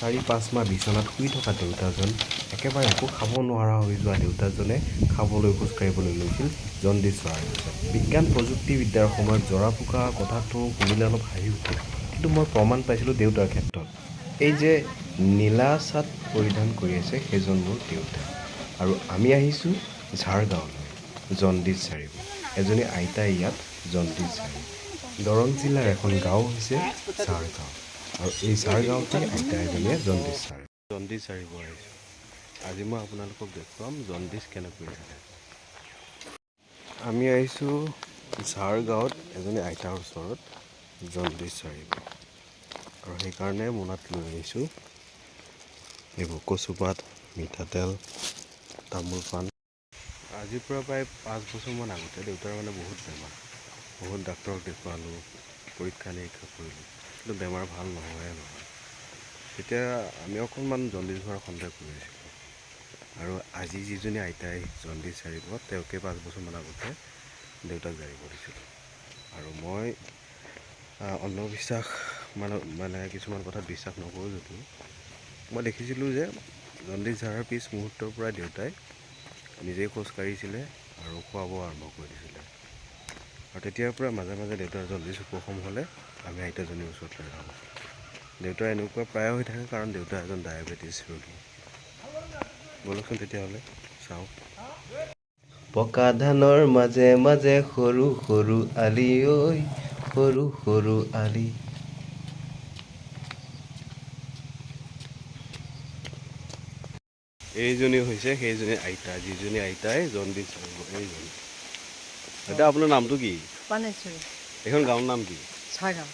4-5 মাহ বিচনাত শুই থকা দেউতাজন একেবাৰে একো খাব নোৱাৰা হৈ যোৱা দেউতাজনে খাবলৈ খোজকাঢ়িবলৈ লৈছিল জণ্ডিছ হোৱাৰ পিছত। বিজ্ঞান প্ৰযুক্তিবিদ্যাৰ সময়ত জৰা ফুকা কথাটো শুনিলে অলপ হাঁহি উঠে, কিন্তু মই প্ৰমাণ পাইছিলোঁ দেউতাৰ ক্ষেত্ৰত। এই যে নীলা চাৰ্ট পৰিধান কৰি আছে সেইজন মোৰ দেউতা। আৰু আমি আহিছোঁ ঝাৰগাঁৱলৈ জণ্ডিছ সাৰিব। এজনী আইতাই ইয়াত জণ্ডিছ সাৰে। দৰং জিলাৰ এখন গাঁও হৈছে ঝাৰগাঁও, আৰু এই ঝাৰগাঁৱতে আইতা এজনীয়ে জণ্ডিছ সাৰে। জণ্ডিছ সাৰিব আহিছোঁ। আজি মই আপোনালোকক দেখুৱাম জণ্ডিছ কেনেকৈ সাৰে। আমি আহিছোঁ ঝাৰগাঁৱত এজনী আইতাৰ ওচৰত জণ্ডিছ সাৰিব, আৰু সেইকাৰণে মোনাত লৈ আহিছোঁ এইবোৰ কচুপাত, মিঠাতেল, তামোল পাণ। আজিৰ পৰা প্ৰায় 5 বছৰমান আগতে দেউতাৰ মানে বহুত বেমাৰ, বহুত ডাক্তৰক দেখুৱালোঁ, পৰীক্ষা নিৰীক্ষা কৰিলোঁ, কিন্তু বেমাৰ ভাল নহয়। তেতিয়া আমি অকণমান জণ্ডিছ হোৱাৰ সন্দেহ কৰিছিলোঁ, আৰু আজি যিজনী আইতাই জণ্ডিছ সাৰিব তেওঁকে 5 বছৰমান আগতে দেউতাক জাৰিব দিছিলোঁ। আৰু মই অন্ধবিশ্বাস মানে কিছুমান কথাত বিশ্বাস নকৰোঁ যদিও মই দেখিছিলোঁ যে জণ্ডিছ ঝাৰাৰ পিছ মুহূৰ্তৰ পৰা দেউতাই নিজেই খোজ কাঢ়িছিলে আৰু খোৱা বোৱা আৰম্ভ কৰি দিছিলে। আৰু তেতিয়াৰ পৰা মাজে মাজে দেউতাৰ জণ্ডিছ উপশম হ'লে আমি আইতাজনীৰ ওচৰত লৈ যাওঁ। দেউতাৰ এনেকুৱা প্ৰায় হৈ থাকে কাৰণ দেউতা এজন ডায়েবেটিছ ৰোগী। ব'লকচোন তেতিয়াহ'লে চাওঁ। পকা ধানৰ মাজে মাজে সৰু সৰু আলি ঐ, সৰু সৰু আলি। এইজনী হৈছে সেইজনী আইতা, যিজনী আইতাই জণ্ডিছ সাৰিব। এইজনী আইতা, আপোনাৰ নামটো কি? এইখন গাঁৱৰ নাম কি? ঝাৰগাঁও।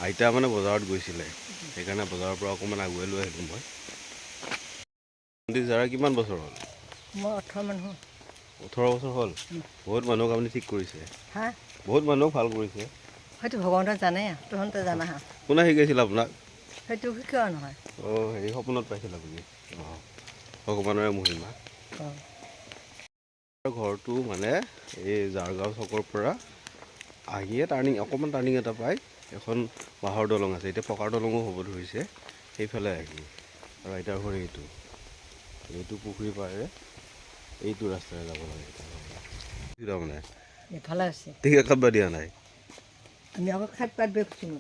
আইতা মানে বজাৰত গৈছিলে, সেইকাৰণে বজাৰৰ পৰা অকণমান আগুৱাই লৈ আহিলোঁ মই। জণ্ডিছ ঝাৰা কিমান বছৰ হ'ল? মই 18 মান হ'ল। 18 বছৰ হ'ল? বহুত মানুহক আপুনি ঠিক কৰিছে। বহুত মানুহক ভাল কৰিছে। হয়তো ভগৱন্তে জানে, তহঁতে জানা হা। কোনে শিকাইছিল আপোনাক? সেইটো কিয় নহয়। হেৰি সপোনত পাইছিল আপুনি? ভগৱানৰে মহিমা। ঘৰটো মানে এই ঝাৰগাঁও চকৰ পৰা আহিয়ে অকণমান টাৰ্ণিং এটা পাই এখন বাঁহৰ দলং আছে, এতিয়া পকাৰ দলঙো হ'ব ধৰিছে, সেইফালে আহি। আৰু আইতাৰ ঘৰ এইটো পুখুৰী পাৰে এইটো ৰাস্তাৰে যাব লাগে। তাৰমানে এইফালে আছে, ঠিক খাব দিয়া নাই। আমি আকৌ খাই পাত বেচোঁ।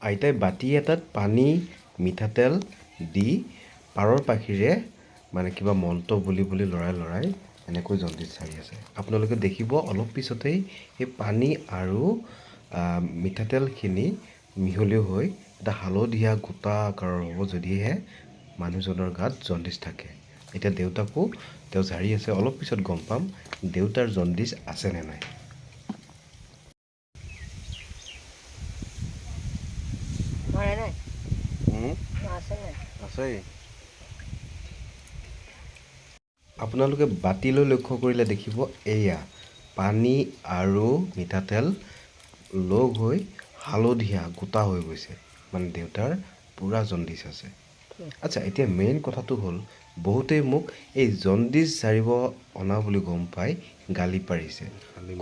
আইতাই বাতি এটাত পানী, মিঠাতেল দি পাৰৰ পাখিৰে মানে কিবা মন্ত্ৰ বুলি লৰাই এনেকৈ জণ্ডিছ সাৰি আছে। আপোনালোকে দেখিব অলপ পিছতেই সেই পানী আৰু মিঠাতেলখিনি মিহলি হৈ এটা হালধীয়া গোটা আকাৰৰ হ'ব, যদিহে মানুহজনৰ গাত জণ্ডিছ থাকে। এতিয়া দেউতাকো তেওঁ জাৰি আছে, অলপ পিছত গম পাম দেউতাৰ জণ্ডিছ আছে নে নাই। আছেই। আপোনালোকে বাতিলৈ লক্ষ্য কৰিলে দেখিব এয়া পানী আৰু মিঠাতেল লগ হৈ হালধীয়া গোটা হৈ গৈছে, মানে দেউতাৰ পূৰা জণ্ডিছ আছে। আচ্ছা, এতিয়া মেইন কথাটো হ'ল বহুতেই মোক এই জণ্ডিছ জাৰিব অনা বুলি গম পাই গালি পাৰিছে,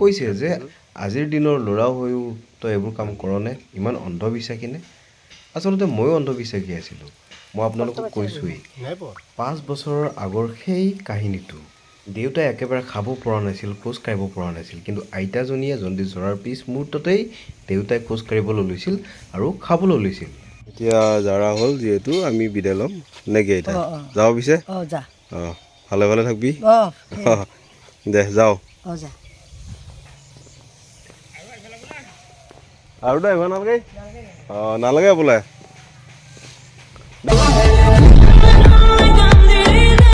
কৈছে যে আজিৰ দিনৰ ল'ৰা হৈও তই এইবোৰ কাম কৰনে, ইমান অন্ধবিশ্বাসী নে? আচলতে ময়ো অন্ধবিশ্বাসী আছিলোঁ। মই আপোনালোকক কৈছোঁৱেই 5 বছৰৰ আগৰ সেই কাহিনীটো। দেউতাই একেবাৰে খাব পৰা নাছিল, খোজ কাঢ়িব পৰা নাছিল, কিন্তু আইতাজনীয়ে জণ্ডিছ ধৰাৰ পিছ মুহূৰ্ততেই দেউতাই খোজ কাঢ়িবলৈ লৈছিল আৰু খাবলৈ লৈছিল। এতিয়া জাৰা হ'ল যিহেতু আমি বিদায় ল'ম নেকি আইতা? যাওঁ পিছে? ভালে ভালে থাকবি। দে যাওঁ। আৰু দে আহিব নালাগে? নালাগে বোলে।